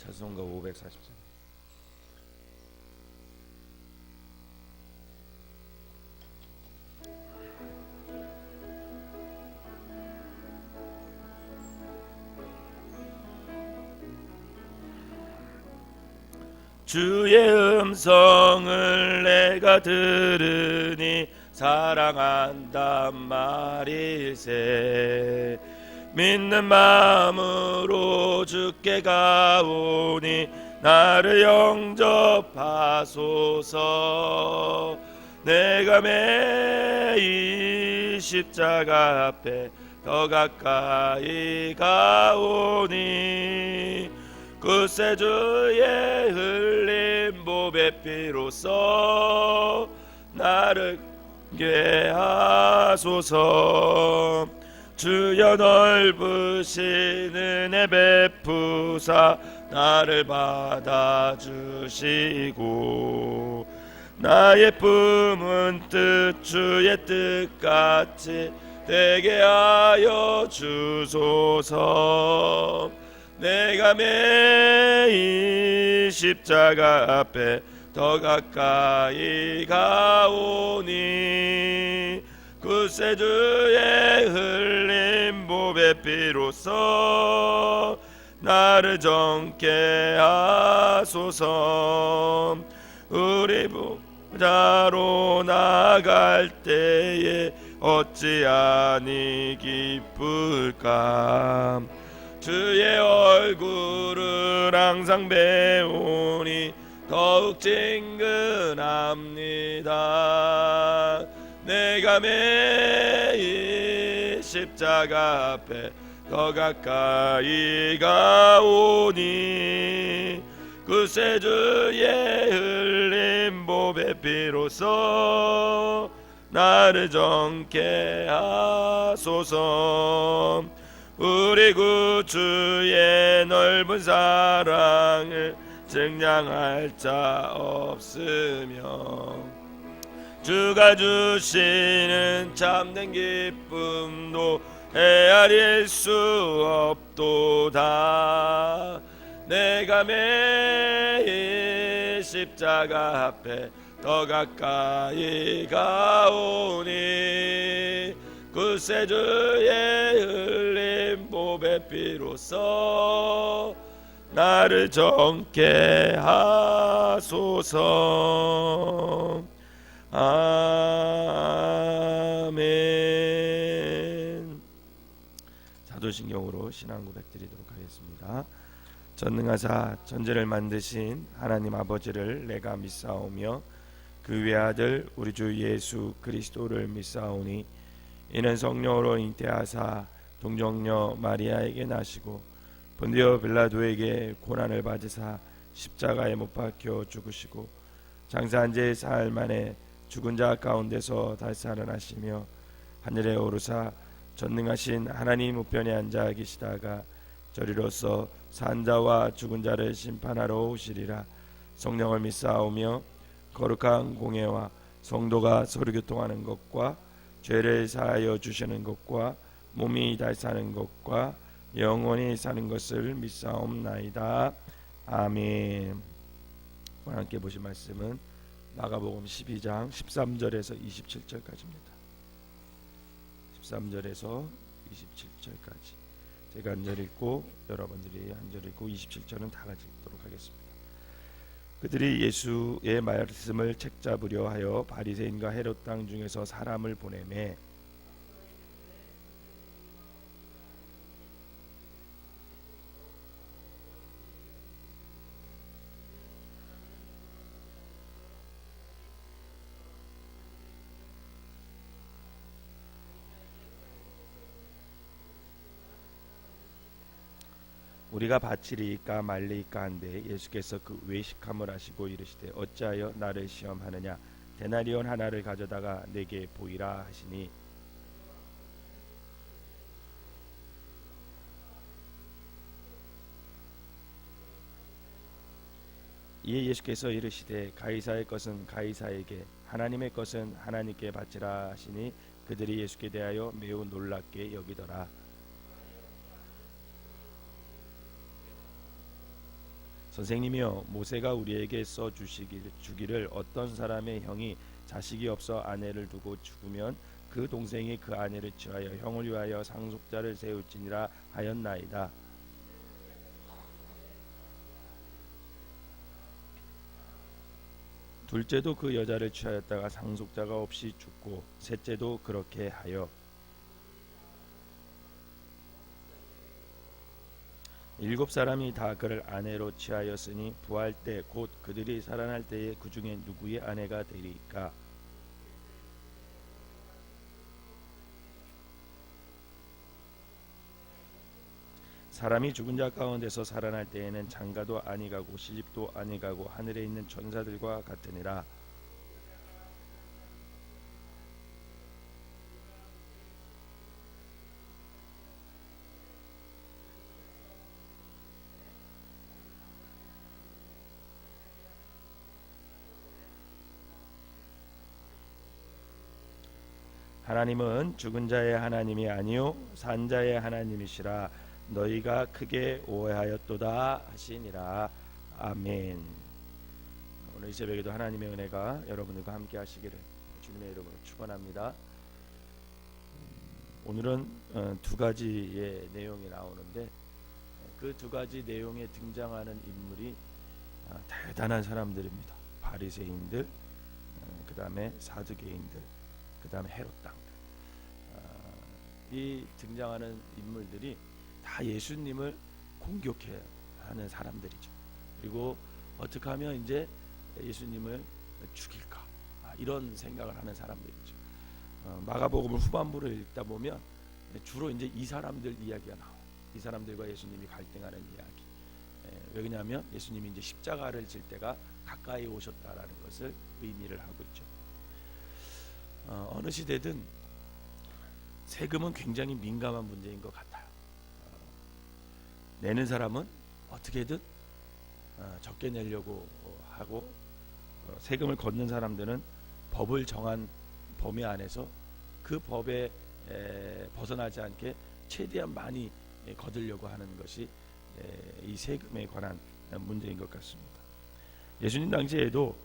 찬송가 543. 주의 음성을 내가 들으니 사랑한단 말일세. 믿는 마음으로 주께 가오니 나를 영접하소서. 내가 매일 십자가 앞에 더 가까이 가오니 구세주의 흘린 보배 피로써 나를 괴하소서. 주여 넓으신 은혜 베푸사 나를 받아주시고 나의 품은 뜻 주의 뜻같이 되게 하여 주소서. 내가 매일 십자가 앞에 더 가까이 가오니 구세주의 흘린 보배 피로써 나를 정케 하소서. 우리 부자로 나갈 때에 어찌하니 기쁠까. 주의 얼굴을 항상 배우니 더욱 친근합니다. 내가 매일 십자가 앞에 더 가까이 가오니 구세주의 흘린 보배 피로써 나를 정케 하소서. 우리 구주의 넓은 사랑을 증량할 자 없으며 주가 주시는 참된 기쁨도 헤아릴 수 없도다. 내가 매일 십자가 앞에 더 가까이 가오니 구세주의 흘린 보배 피로써 나를 정케 하소서. 아멘. 사도신경으로 신앙 고백 드리도록 하겠습니다. 전능하사 전제를 만드신 하나님 아버지를 내가 믿사오며 그 외아들 우리 주 예수 그리스도를 믿사오니 이는 성령으로 잉태하사 동정녀 마리아에게 나시고 본디오 빌라도에게 고난을 받으사 십자가에 못 박혀 죽으시고 장사한 지 사흘 만에 죽은 자 가운데서 다시 살아나시며 하늘에 오르사 전능하신 하나님 우편에 앉아 계시다가 저리로서 산 자와 죽은 자를 심판하러 오시리라. 성령을 믿사오며 거룩한 공예와 성도가 서로 교통하는 것과 죄를 사하여 주시는 것과 몸이 다시 사는 것과 영원히 사는 것을 믿사옵나이다. 아멘. 오늘 함께 보신 말씀은 마가복음 12장 13절에서 27절까지입니다. 13절에서 27절까지 제가 한 절 읽고 여러분들이 한 절 읽고 27절은 다 같이 읽도록 하겠습니다. 그들이 예수의 말씀을 책잡으려 하여 바리새인과 헤롯 땅 중에서 사람을 보내매 우리가 바치리이까 말리이까 한데 예수께서 그 외식함을 하시고 이르시되 어찌하여 나를 시험하느냐. 데나리온 하나를 가져다가 내게 보이라 하시니 이에 예수께서 이르시되 가이사의 것은 가이사에게 하나님의 것은 하나님께 바치라 하시니 그들이 예수께 대하여 매우 놀랍게 여기더라. 선생님이여, 모세가 우리에게 써 주기를 어떤 사람의 형이 자식이 없어 아내를 두고 죽으면 그 동생이 그 아내를 취하여 형을 위하여 상속자를 세울지니라 하였나이다. 둘째도 그 여자를 취하였다가 상속자가 없이 죽고 셋째도 그렇게 하여 일곱 사람이 다 그를 아내로 취하였으니 부활 때 곧 그들이 살아날 때에 그 중에 누구의 아내가 되리까? 사람이 죽은 자 가운데서 살아날 때에는 장가도 아니 가고 시집도 아니 가고 하늘에 있는 천사들과 같으니라. 하나님은 죽은 자의 하나님이 아니요 산 자의 하나님이시라. 너희가 크게 오해하였도다 하시니라. 아멘. 오늘 이 새벽에도 하나님의 은혜가 여러분들과 함께 하시기를 주님의 이름으로 축원합니다. 오늘은 두 가지의 내용이 나오는데 그 두 가지 내용에 등장하는 인물이 대단한 사람들입니다. 바리새인들, 그 다음에 사두개인들, 그 다음에 헤롯 당들. 이 등장하는 인물들이 다 예수님을 공격해 하는 사람들이죠. 그리고 어떻게 하면 이제 예수님을 죽일까, 이런 생각을 하는 사람들이죠. 마가복음을 후반부를 읽다 보면 주로 이제 이 사람들 이야기가 나와요. 이 사람들과 예수님이 갈등하는 이야기. 왜냐하면 예수님이 이제 십자가를 질 때가 가까이 오셨다라는 것을 의미를 하고 있죠. 어느 시대든 세금은 굉장히 민감한 문제인 것 같아요. 내는 사람은 어떻게든 적게 내려고 하고, 세금을 걷는 사람들은 법을 정한 범위 안에서 그 법에 벗어나지 않게 최대한 많이 거두려고 하는 것이 이 세금에 관한 문제인 것 같습니다. 예수님 당시에도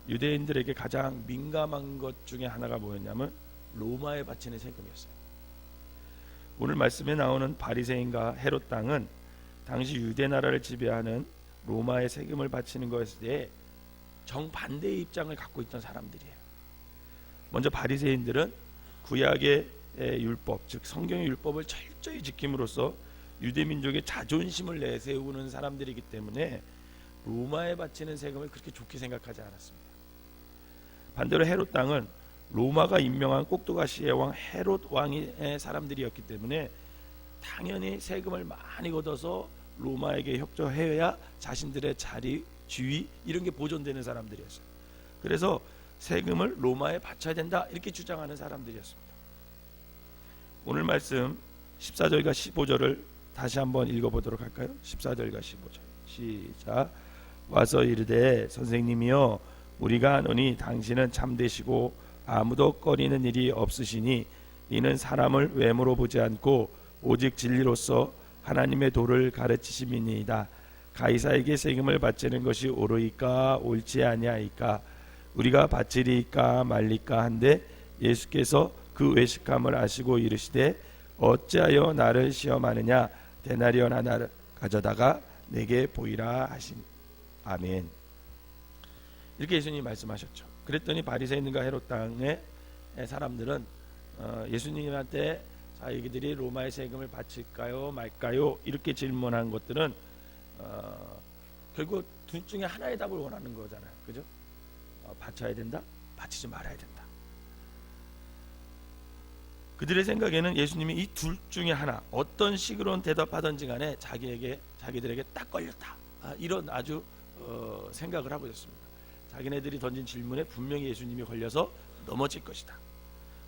유대인들에게 가장 민감한 것 중에 하나가 뭐였냐면 로마에 바치는 세금이었어요. 오늘 말씀에 나오는 바리새인과 헤롯 당은 당시 유대 나라를 지배하는 로마의 세금을 바치는 것에 대해 정반대의 입장을 갖고 있던 사람들이에요. 먼저 바리새인들은 구약의 율법, 즉 성경의 율법을 철저히 지킴으로써 유대 민족의 자존심을 내세우는 사람들이기 때문에 로마에 바치는 세금을 그렇게 좋게 생각하지 않았습니다. 반대로 헤롯 당은 로마가 임명한 꼭두가시의 왕 헤롯 왕의 사람들이었기 때문에 당연히 세금을 많이 걷어서 로마에게 협조해야 자신들의 자리, 지위 이런 게 보존되는 사람들이었어요. 그래서 세금을 로마에 바쳐야 된다 이렇게 주장하는 사람들이었습니다. 오늘 말씀 14절과 15절을 다시 한번 읽어보도록 할까요? 14절과 15절 시작. 와서 이르되 선생님이여 우리가 아노니 당신은 참되시고 아무도 꺼리는 일이 없으시니 이는 사람을 외모로 보지 않고 오직 진리로서 하나님의 도를 가르치심이니이다. 가이사에게 세금을 바치는 것이 옳으이까 옳지 아니하이까? 우리가 바치리이까 말리까 한데 예수께서 그 외식함을 아시고 이르시되 어찌하여 나를 시험하느냐? 데나리온 하나를 가져다가 내게 보이라 하신. 아멘. 이렇게 예수님이 말씀하셨죠. 그랬더니 바리새인과 헤롯 당의 사람들은 예수님한테 자기들이 로마의 세금을 바칠까요 말까요 이렇게 질문한 것들은 결국 둘 중에 하나의 답을 원하는 거잖아요. 그죠? 바쳐야 된다, 바치지 말아야 된다. 그들의 생각에는 예수님이 이 둘 중에 하나 어떤 식으로 대답하든지 간에 자기들에게 딱 걸렸다, 이런 아주 생각을 하고 있었습니다. 자기네들이 던진 질문에 분명히 예수님이 걸려서 넘어질 것이다.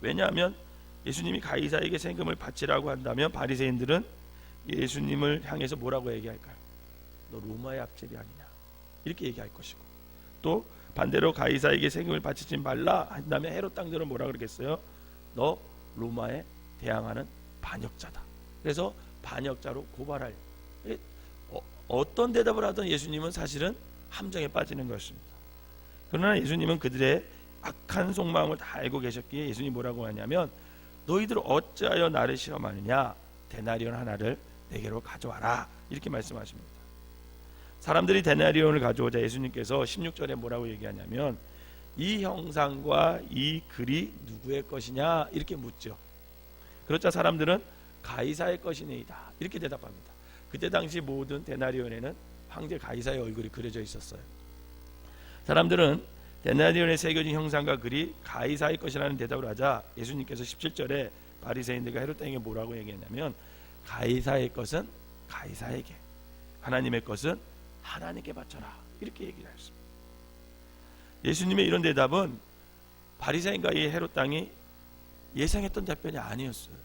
왜냐하면 예수님이 가이사에게 세금을 바치라고 한다면 바리새인들은 예수님을 향해서 뭐라고 얘기할까요? 너 로마의 앞제비 아니냐 이렇게 얘기할 것이고, 또 반대로 가이사에게 세금을 바치지 말라 한다면 헤롯 당들은 뭐라 그러겠어요? 너 로마에 대항하는 반역자다. 그래서 반역자로 고발할 어떤 대답을 하던 예수님은 사실은 함정에 빠지는 것입니다. 그러나 예수님은 그들의 악한 속마음을 다 알고 계셨기에 예수님이 뭐라고 하냐면 너희들 어찌하여 나를 시험하느냐, 데나리온 하나를 내게로 가져와라, 이렇게 말씀하십니다. 사람들이 데나리온을 가져오자 예수님께서 16절에 뭐라고 얘기하냐면 이 형상과 이 글이 누구의 것이냐 이렇게 묻죠. 그렇자 사람들은 가이사의 것이니이다 이렇게 대답합니다. 그때 당시 모든 데나리온에는 황제 가이사의 얼굴이 그려져 있었어요. 사람들은 데나리온에 새겨진 형상과 글이 가이사의 것이라는 대답을 하자 예수님께서 17절에 바리새인들과 헤롯당에게 뭐라고 얘기했냐면 가이사의 것은 가이사에게, 하나님의 것은 하나님께 바쳐라, 이렇게 얘기를 했습니다. 예수님의 이런 대답은 바리새인과 이 헤롯당이 예상했던 답변이 아니었어요.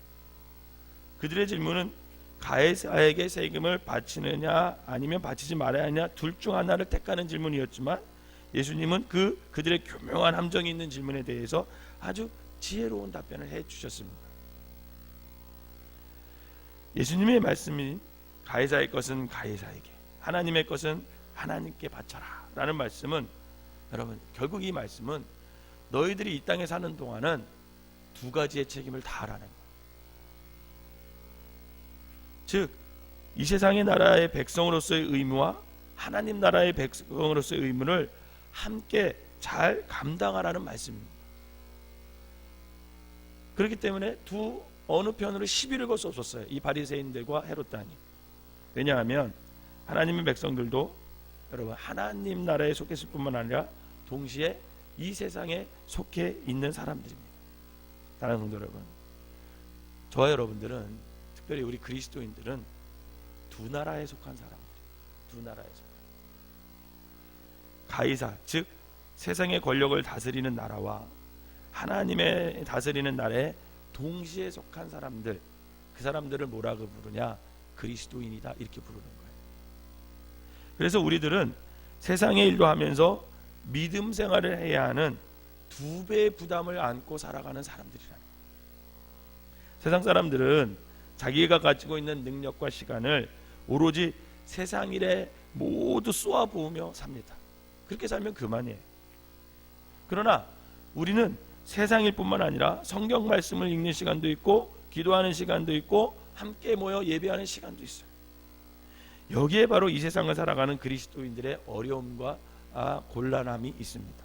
그들의 질문은 가이사에게 세금을 바치느냐 아니면 바치지 말아야 하냐 둘 중 하나를 택하는 질문이었지만 예수님은 그들의 교묘한 함정이 있는 질문에 대해서 아주 지혜로운 답변을 해주셨습니다. 예수님의 말씀인 가이사의 것은 가이사에게, 하나님의 것은 하나님께 바쳐라 라는 말씀은, 여러분 결국 이 말씀은 너희들이 이 땅에 사는 동안은 두 가지의 책임을 다하라는 거예요. 즉 이 세상의 나라의 백성으로서의 의무와 하나님 나라의 백성으로서의 의무를 함께 잘 감당하라는 말씀입니다. 그렇기 때문에 어느 편으로 시비를 걸 수 없었어요, 이 바리새인들과 헤롯당이. 왜냐하면 하나님의 백성들도 여러분 하나님 나라에 속했을 뿐만 아니라 동시에 이 세상에 속해 있는 사람들입니다. 사랑하는 성도 여러분, 저와 여러분들은, 특별히 우리 그리스도인들은 두 나라에 속한 사람들이에요. 두 나라에 속한 가이사, 즉 세상의 권력을 다스리는 나라와 하나님의 다스리는 나라에 동시에 속한 사람들, 그 사람들을 뭐라고 부르냐? 그리스도인이다 이렇게 부르는 거예요. 그래서 우리들은 세상의 일도 하면서 믿음 생활을 해야 하는 두 배의 부담을 안고 살아가는 사람들이라는 거예요. 세상 사람들은 자기가 가지고 있는 능력과 시간을 오로지 세상 일에 모두 쏘아부으며 삽니다. 그렇게 살면 그만이에요. 그러나 우리는 세상 일뿐만 아니라 성경 말씀을 읽는 시간도 있고 기도하는 시간도 있고 함께 모여 예배하는 시간도 있어요. 여기에 바로 이 세상을 살아가는 그리스도인들의 어려움과 곤란함이 있습니다.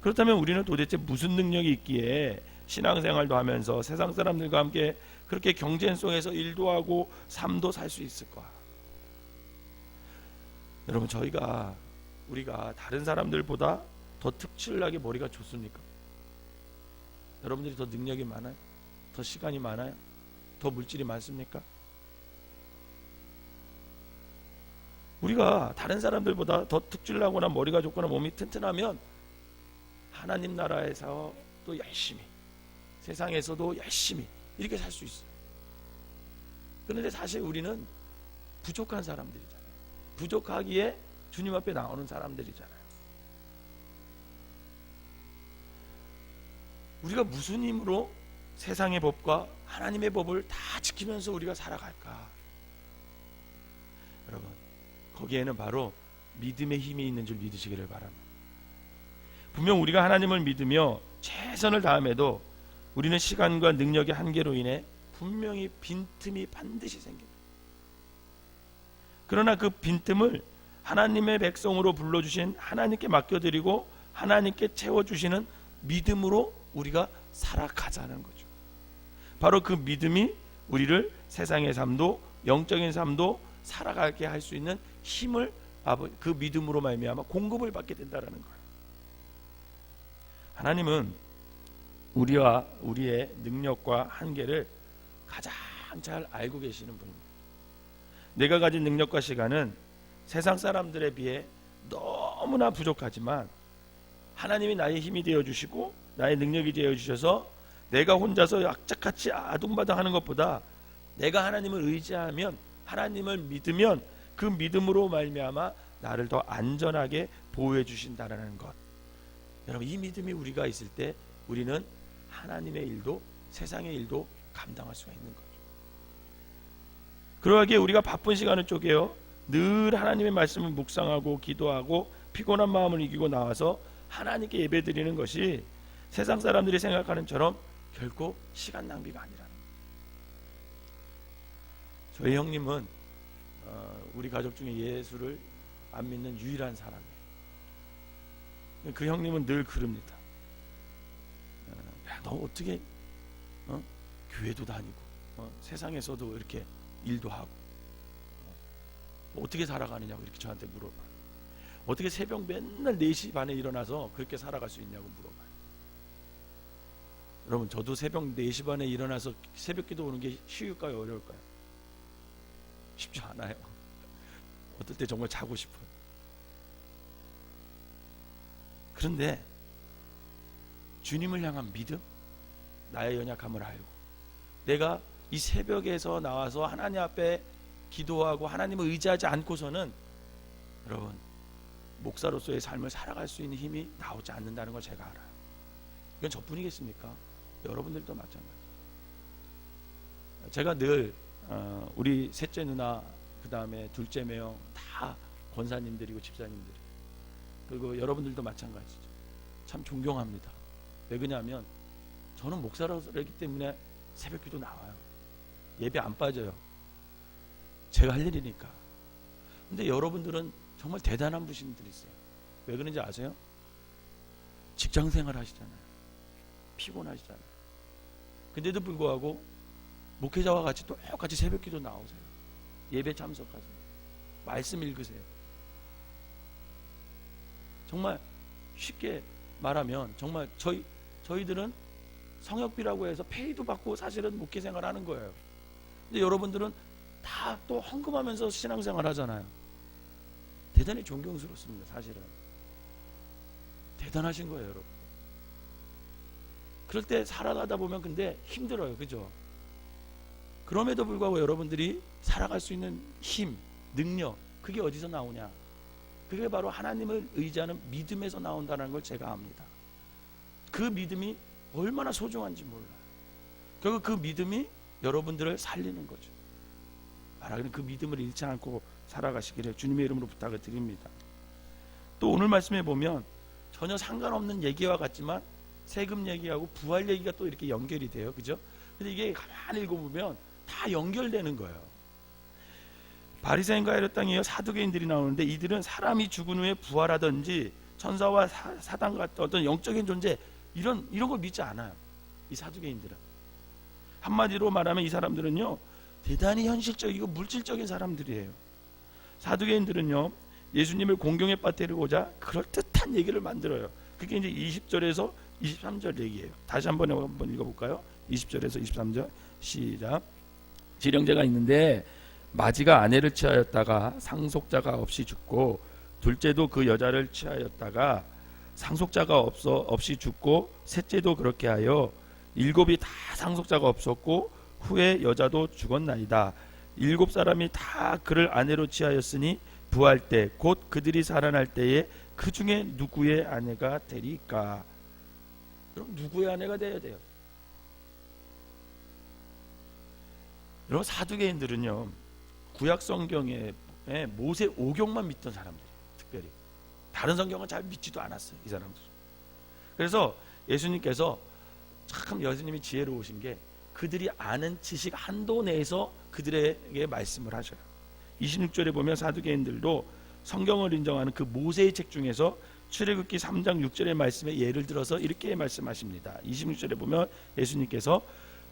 그렇다면 우리는 도대체 무슨 능력이 있기에 신앙생활도 하면서 세상 사람들과 함께 그렇게 경쟁 속에서 일도 하고 삶도 살 수 있을까? 여러분, 우리가 다른 사람들보다 더 특출나게 머리가 좋습니까? 여러분들이 더 능력이 많아요? 더 시간이 많아요? 더 물질이 많습니까? 우리가 다른 사람들보다 더 특출나거나 머리가 좋거나 몸이 튼튼하면 하나님 나라에서 또 열심히, 세상에서도 열심히 이렇게 살 수 있어요. 그런데 사실 우리는 부족한 사람들이잖아요. 부족하기에 주님 앞에 나오는 사람들이잖아요. 우리가 무슨 힘으로 세상의 법과 하나님의 법을 다 지키면서 우리가 살아갈까? 여러분, 거기에는 바로 믿음의 힘이 있는 줄 믿으시기를 바랍니다. 분명 우리가 하나님을 믿으며 최선을 다함에도 우리는 시간과 능력의 한계로 인해 분명히 빈틈이 반드시 생깁니다. 그러나 그 빈틈을 하나님의 백성으로 불러주신 하나님께 맡겨드리고 하나님께 채워주시는 믿음으로 우리가 살아가자는 거죠. 바로 그 믿음이 우리를 세상의 삶도 영적인 삶도 살아가게 할 수 있는 힘을 그 믿음으로 말미암아 공급을 받게 된다는 거예요. 하나님은 우리와 우리의 능력과 한계를 가장 잘 알고 계시는 분입니다. 내가 가진 능력과 시간은 세상 사람들에 비해 너무나 부족하지만 하나님이 나의 힘이 되어주시고 나의 능력이 되어주셔서 내가 혼자서 악착같이 아둥바둥하는 것보다 내가 하나님을 의지하면, 하나님을 믿으면 그 믿음으로 말미암아 나를 더 안전하게 보호해 주신다는 것. 여러분, 이 믿음이 우리가 있을 때 우리는 하나님의 일도 세상의 일도 감당할 수가 있는 거죠. 그러하기에 우리가 바쁜 시간을 쪼개어 늘 하나님의 말씀을 묵상하고 기도하고 피곤한 마음을 이기고 나와서 하나님께 예배드리는 것이 세상 사람들이 생각하는 처럼 결코 시간 낭비가 아니라는 거예요. 저희 형님은 우리 가족 중에 예수를 안 믿는 유일한 사람이에요. 그 형님은 늘 그럽니다. 야, 너 어떻게 교회도 다니고 세상에서도 이렇게 일도 하고 어떻게 살아가느냐고 이렇게 저한테 물어봐요. 어떻게 새벽 맨날 4시 반에 일어나서 그렇게 살아갈 수 있냐고 물어봐요. 여러분, 저도 새벽 4시 반에 일어나서 새벽 기도 오는 게 쉬울까요, 어려울까요? 쉽지 않아요. 어떨 때 정말 자고 싶어요. 그런데 주님을 향한 믿음, 나의 연약함을 알고 내가 이 새벽에서 나와서 하나님 앞에 기도하고 하나님을 의지하지 않고서는 여러분, 목사로서의 삶을 살아갈 수 있는 힘이 나오지 않는다는 걸 제가 알아요. 이건 저뿐이겠습니까? 여러분들도 마찬가지. 제가 늘 우리 셋째 누나, 그 다음에 둘째 매형 다 권사님들이고 집사님들, 그리고 여러분들도 마찬가지죠. 참 존경합니다. 왜 그러냐면 저는 목사라기 때문에 새벽기도 나와요. 예배 안 빠져요. 제가 할 일이니까. 근데 여러분들은 정말 대단한 분들이 있어요. 왜 그런지 아세요? 직장생활 하시잖아요. 피곤하시잖아요. 근데도 불구하고 목회자와 같이 똑같이 새벽기도 나오세요. 예배 참석하세요. 말씀 읽으세요. 정말 쉽게 말하면 정말 저희들은 성역비라고 해서 페이도 받고 사실은 목회생활 하는 거예요. 근데 여러분들은 다 또 헌금하면서 신앙생활 하잖아요. 대단히 존경스럽습니다. 사실은 대단하신 거예요, 여러분. 그럴 때 살아가다 보면 근데 힘들어요, 그죠? 그럼에도 불구하고 여러분들이 살아갈 수 있는 힘, 능력, 그게 어디서 나오냐? 그게 바로 하나님을 의지하는 믿음에서 나온다는 걸 제가 압니다. 그 믿음이 얼마나 소중한지 몰라요. 결국 그 믿음이 여러분들을 살리는 거죠. 말하기는 그 믿음을 잃지 않고 살아가시기를 주님의 이름으로 부탁을 드립니다. 또 오늘 말씀에 보면 전혀 상관없는 얘기와 같지만 세금 얘기하고 부활 얘기가 또 이렇게 연결이 돼요, 그죠? 근데 이게 가만히 읽어보면 다 연결되는 거예요. 바리새인과 헤롯 땅에 이어 사두개인들이 나오는데 이들은 사람이 죽은 후에 부활하든지 천사와 사단 같은 어떤 영적인 존재 이런 걸 믿지 않아요. 이 사두개인들은. 한마디로 말하면 이 사람들은요 대단히 현실적이고 물질적인 사람들이에요. 사두개인들은요 예수님을 공경에 빠뜨리고자 그럴듯한 얘기를 만들어요. 그게 이제 20절에서 23절 얘기예요. 다시 한번 읽어볼까요? 20절에서 23절 시작. 지령제가 있는데 마지가 아내를 취하였다가 상속자가 없이 죽고 둘째도 그 여자를 취하였다가 상속자가 없이 죽고 셋째도 그렇게 하여 일곱이 다 상속자가 없었고 후에 여자도 죽었나이다. 7사람이 다 그를 아내로 취하였으니 부할 때 곧 그들이 살아날 때에 그 중에 누구의 아내가 되리까? 그럼 누구의 아내가 되어야 돼요? 여러분 사두개인들은요 구약 성경에 모세 오경만 믿던 사람들이에요. 특별히 다른 성경은 잘 믿지도 않았어요, 이 사람들. 그래서 예수님께서 참 예수님이 지혜로우신 게 그들이 아는 지식 한도 내에서 그들에게 말씀을 하셔요. 26절에 보면 사두개인들도 성경을 인정하는 그 모세의 책 중에서 출애굽기 3장 6절의 말씀에 예를 들어서 이렇게 말씀하십니다. 26절에 보면 예수님께서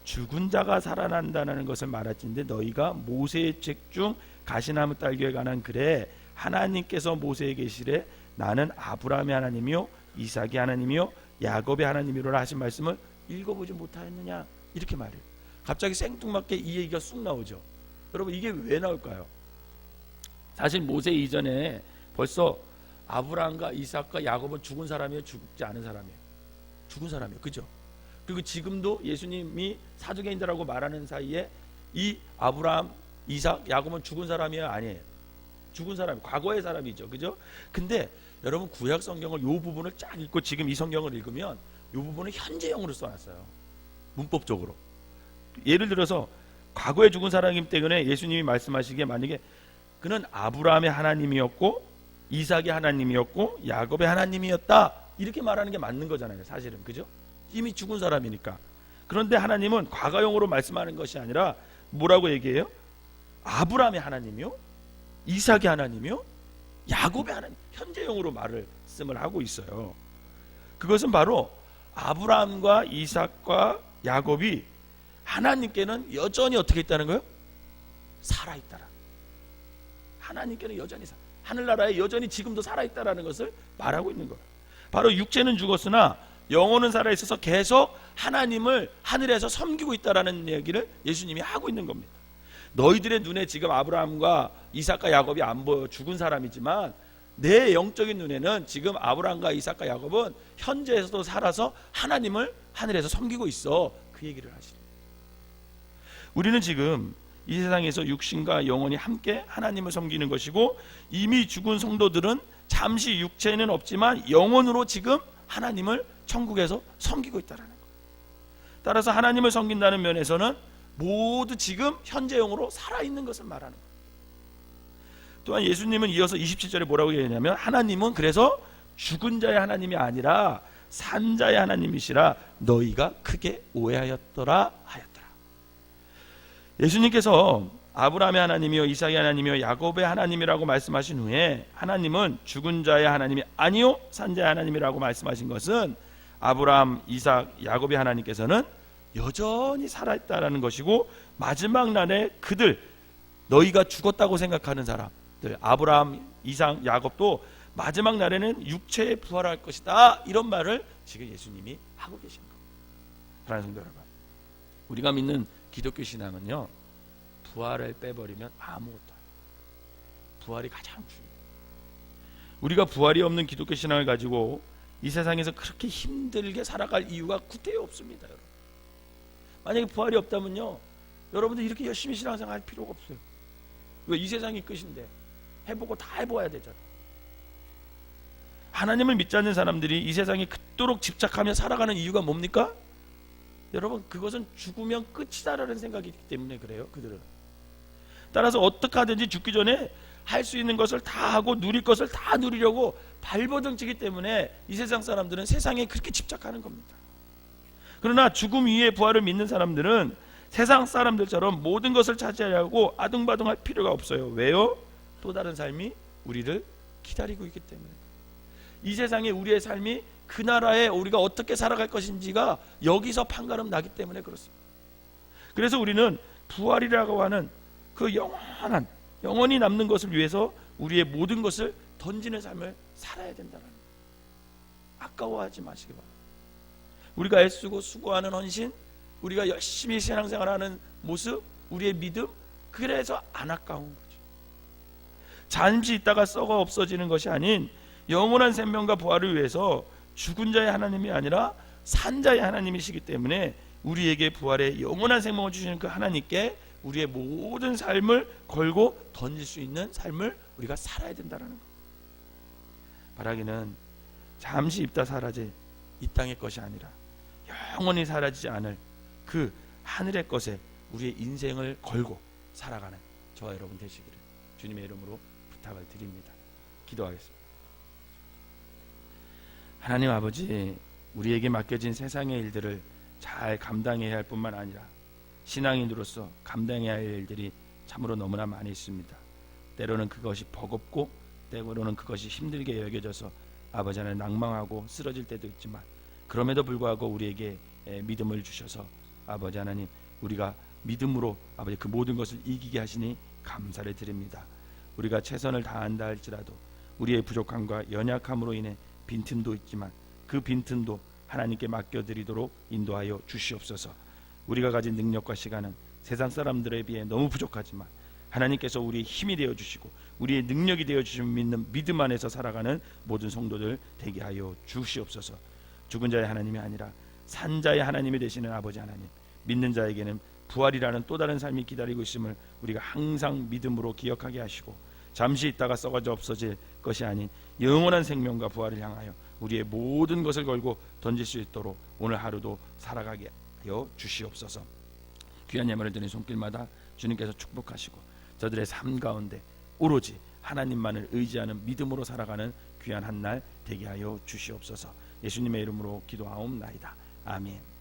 죽은 자가 살아난다는 것을 말하지인데 너희가 모세의 책 중 가시나무 딸기에 관한 글에 하나님께서 모세에게 이르시되 나는 아브라함의 하나님이요 이삭의 하나님이요 야곱의 하나님이로라 하신 말씀을 읽어보지 못하였느냐 이렇게 말해요. 갑자기 생뚱맞게 이 얘기가 쑥 나오죠. 여러분 이게 왜 나올까요? 사실 모세 이전에 벌써 아브라함과 이삭과 야곱은 죽은 사람이에요, 죽지 않은 사람이에요? 죽은 사람이에요, 그죠? 그리고 지금도 예수님이 사두개인들하고 말하는 사이에 이 아브라함, 이삭, 야곱은 죽은 사람이에요, 아니에요? 죽은 사람, 과거의 사람이죠, 그죠? 근데 여러분 구약 성경을 이 부분을 쫙 읽고 지금 이 성경을 읽으면 이 부분을 현재형으로 써놨어요. 문법적으로. 예를 들어서 과거에 죽은 사람이기 때문에 예수님이 말씀하시기에 만약에 그는 아브라함의 하나님이었고 이삭의 하나님이었고 야곱의 하나님이었다 이렇게 말하는 게 맞는 거잖아요. 사실은 그죠? 이미 죽은 사람이니까. 그런데 하나님은 과거형으로 말씀하는 것이 아니라 뭐라고 얘기해요? 아브라함의 하나님이요, 이삭의 하나님이요, 야곱의 하나님, 현재형으로 말씀을 하고 있어요. 그것은 바로 아브라함과 이삭과 야곱이 하나님께는 여전히 어떻게 있다는 거예요? 살아있다라. 하나님께는 여전히 하늘나라에 여전히 지금도 살아있다라는 것을 말하고 있는 거예요. 바로 육체는 죽었으나 영혼은 살아있어서 계속 하나님을 하늘에서 섬기고 있다라는 얘기를 예수님이 하고 있는 겁니다. 너희들의 눈에 지금 아브라함과 이삭과 야곱이 안 보여, 죽은 사람이지만 내 영적인 눈에는 지금 아브라함과 이삭과 야곱은 현재에서도 살아서 하나님을 하늘에서 섬기고 있어. 그 얘기를 하시죠. 우리는 지금 이 세상에서 육신과 영혼이 함께 하나님을 섬기는 것이고, 이미 죽은 성도들은 잠시 육체는 없지만 영혼으로 지금 하나님을 천국에서 섬기고 있다는 것. 따라서 하나님을 섬긴다는 면에서는 모두 지금 현재형으로 살아있는 것을 말하는 거예요. 또한 예수님은 이어서 27절에 뭐라고 얘기하냐면, 하나님은 그래서 죽은 자의 하나님이 아니라 산 자의 하나님이시라 너희가 크게 오해하였더라 하였더라. 예수님께서 아브라함의 하나님이요 이삭의 하나님이요 야곱의 하나님이라고 말씀하신 후에 하나님은 죽은 자의 하나님이 아니요 산 자의 하나님이라고 말씀하신 것은 아브라함, 이삭, 야곱의 하나님께서는 여전히 살아있다라는 것이고, 마지막 날에 그들, 너희가 죽었다고 생각하는 사람들, 아브라함, 이삭, 야곱도 마지막 날에는 육체에 부활할 것이다, 이런 말을 지금 예수님이 하고 계신 겁니다. 사랑하는 성도 여러분, 우리가 믿는 기독교 신앙은요, 부활을 빼버리면 아무것도 아니에요. 부활이 가장 중요해요. 우리가 부활이 없는 기독교 신앙을 가지고 이 세상에서 그렇게 힘들게 살아갈 이유가 구태여 없습니다. 여러분, 만약에 부활이 없다면요, 여러분들 이렇게 열심히 신앙생활 할 필요가 없어요. 왜? 이 세상이 끝인데 해보고 다 해봐야 되잖아요. 하나님을 믿지 않는 사람들이 이 세상에 그토록 집착하며 살아가는 이유가 뭡니까? 여러분, 그것은 죽으면 끝이다라는 생각이 있기 때문에 그래요. 그들은. 따라서 어떻게 하든지 죽기 전에 할 수 있는 것을 다 하고 누릴 것을 다 누리려고 발버둥치기 때문에 이 세상 사람들은 세상에 그렇게 집착하는 겁니다. 그러나 죽음 위에 부활을 믿는 사람들은 세상 사람들처럼 모든 것을 차지하려고 아둥바둥할 필요가 없어요. 왜요? 또 다른 삶이 우리를 기다리고 있기 때문에. 이 세상에 우리의 삶이 그 나라에 우리가 어떻게 살아갈 것인지가 여기서 판가름 나기 때문에 그렇습니다. 그래서 우리는 부활이라고 하는 그 영원한, 영원히 남는 것을 위해서 우리의 모든 것을 던지는 삶을 살아야 된다는 거예요. 아까워하지 마시기 바랍니다. 우리가 애쓰고 수고하는 헌신, 우리가 열심히 신앙생활하는 모습, 우리의 믿음, 그래서 안 아까운 거죠. 잠시 있다가 썩어 없어지는 것이 아닌 영원한 생명과 부활을 위해서 죽은 자의 하나님이 아니라 산 자의 하나님이시기 때문에 우리에게 부활의 영원한 생명을 주시는 그 하나님께 우리의 모든 삶을 걸고 던질 수 있는 삶을 우리가 살아야 된다는 것. 바라기는 잠시 있다 사라질 이 땅의 것이 아니라 영원히 사라지지 않을 그 하늘의 것에 우리의 인생을 걸고 살아가는 저와 여러분 되시기를 주님의 이름으로 부탁을 드립니다. 기도하겠습니다. 하나님 아버지, 우리에게 맡겨진 세상의 일들을 잘 감당해야 할 뿐만 아니라 신앙인으로서 감당해야 할 일들이 참으로 너무나 많이 있습니다. 때로는 그것이 버겁고 때로는 그것이 힘들게 여겨져서 아버지 하나님 낭망하고 쓰러질 때도 있지만, 그럼에도 불구하고 우리에게 믿음을 주셔서 아버지 하나님, 우리가 믿음으로 아버지 그 모든 것을 이기게 하시니 감사를 드립니다. 우리가 최선을 다한다 할지라도 우리의 부족함과 연약함으로 인해 빈틈도 있지만 그 빈틈도 하나님께 맡겨드리도록 인도하여 주시옵소서. 우리가 가진 능력과 시간은 세상 사람들에 비해 너무 부족하지만 하나님께서 우리의 힘이 되어주시고 우리의 능력이 되어주시면 믿는 믿음 안에서 살아가는 모든 성도들 되게 하여 주시옵소서. 죽은 자의 하나님이 아니라 산 자의 하나님이 되시는 아버지 하나님, 믿는 자에게는 부활이라는 또 다른 삶이 기다리고 있음을 우리가 항상 믿음으로 기억하게 하시고, 잠시 있다가 썩어져 없어질 것이 아닌 영원한 생명과 부활을 향하여 우리의 모든 것을 걸고 던질 수 있도록 오늘 하루도 살아가게 하여 주시옵소서. 귀한 예물을 드린 손길마다 주님께서 축복하시고 저들의 삶 가운데 오로지 하나님만을 의지하는 믿음으로 살아가는 귀한 한 날 되게 하여 주시옵소서. 예수님의 이름으로 기도하옵나이다. 아멘.